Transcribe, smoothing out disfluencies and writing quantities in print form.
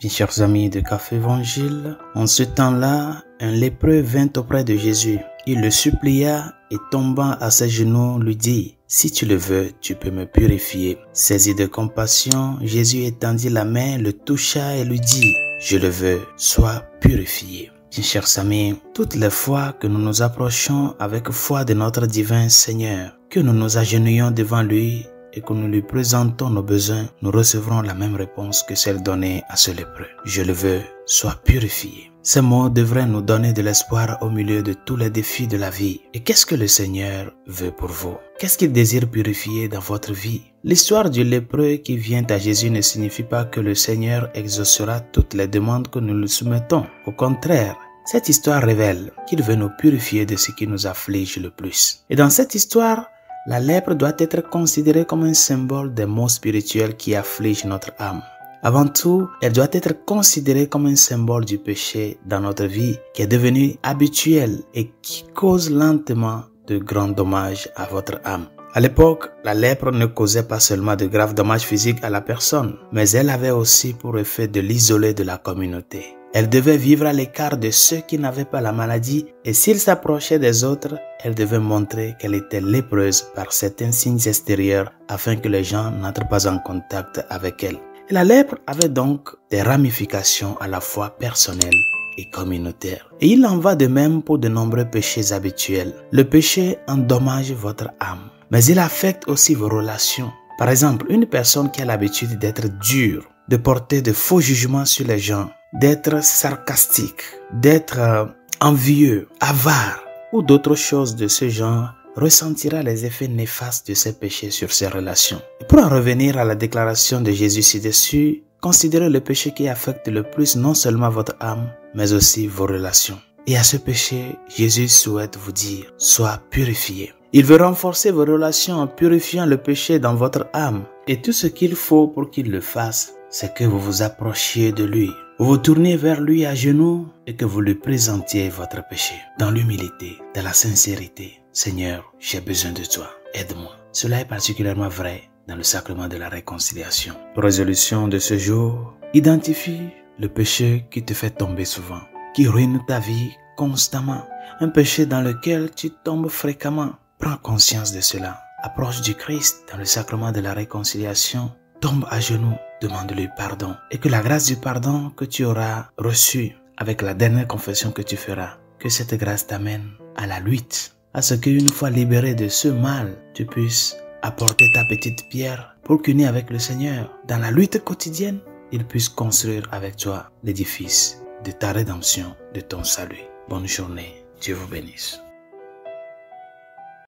Bien chers amis de Café Évangile, en ce temps-là, un lépreux vint auprès de Jésus. Il le supplia et tombant à ses genoux lui dit, « Si tu le veux, tu peux me purifier. » Saisi de compassion, Jésus étendit la main, le toucha et lui dit, « Je le veux, sois purifié. » Bien chers amis, toutes les fois que nous nous approchons avec foi de notre divin Seigneur, que nous nous agenouillons devant lui et que nous lui présentons nos besoins, nous recevrons la même réponse que celle donnée à ce lépreux. Je le veux, sois purifié. Ces mots devraient nous donner de l'espoir au milieu de tous les défis de la vie. Et qu'est-ce que le Seigneur veut pour vous? Qu'est-ce qu'il désire purifier dans votre vie? L'histoire du lépreux qui vient à Jésus ne signifie pas que le Seigneur exaucera toutes les demandes que nous lui soumettons. Au contraire, cette histoire révèle qu'il veut nous purifier de ce qui nous afflige le plus. Et dans cette histoire, la lèpre doit être considérée comme un symbole des maux spirituels qui affligent notre âme. Avant tout, elle doit être considérée comme un symbole du péché dans notre vie qui est devenu habituel et qui cause lentement de grands dommages à votre âme. À l'époque, la lèpre ne causait pas seulement de graves dommages physiques à la personne, mais elle avait aussi pour effet de l'isoler de la communauté. Elle devait vivre à l'écart de ceux qui n'avaient pas la maladie et s'ils s'approchaient des autres, elle devait montrer qu'elle était lépreuse par certains signes extérieurs afin que les gens n'entrent pas en contact avec elle. Et la lèpre avait donc des ramifications à la fois personnelles et communautaires. Et il en va de même pour de nombreux péchés habituels. Le péché endommage votre âme, mais il affecte aussi vos relations. Par exemple, une personne qui a l'habitude d'être dure, de porter de faux jugements sur les gens, d'être sarcastique, d'être envieux, avare ou d'autres choses de ce genre ressentira les effets néfastes de ces péchés sur ses relations. Et pour en revenir à la déclaration de Jésus ci-dessus, considérez le péché qui affecte le plus non seulement votre âme, mais aussi vos relations. Et à ce péché, Jésus souhaite vous dire, sois purifié. Il veut renforcer vos relations en purifiant le péché dans votre âme. Et tout ce qu'il faut pour qu'il le fasse, c'est que vous vous approchiez de lui. Vous vous tournez vers lui à genoux et que vous lui présentiez votre péché. Dans l'humilité, dans la sincérité. Seigneur, j'ai besoin de toi. Aide-moi. Cela est particulièrement vrai dans le sacrement de la réconciliation. Pour résolution de ce jour, identifie le péché qui te fait tomber souvent, qui ruine ta vie constamment. Un péché dans lequel tu tombes fréquemment. Prends conscience de cela. Approche du Christ dans le sacrement de la réconciliation. Tombe à genoux, demande-lui pardon. Et que la grâce du pardon que tu auras reçue avec la dernière confession que tu feras, que cette grâce t'amène à la lutte, à ce qu'une fois libéré de ce mal, tu puisses apporter ta petite pierre pour qu'unie avec le Seigneur, dans la lutte quotidienne, il puisse construire avec toi l'édifice de ta rédemption, de ton salut. Bonne journée, Dieu vous bénisse.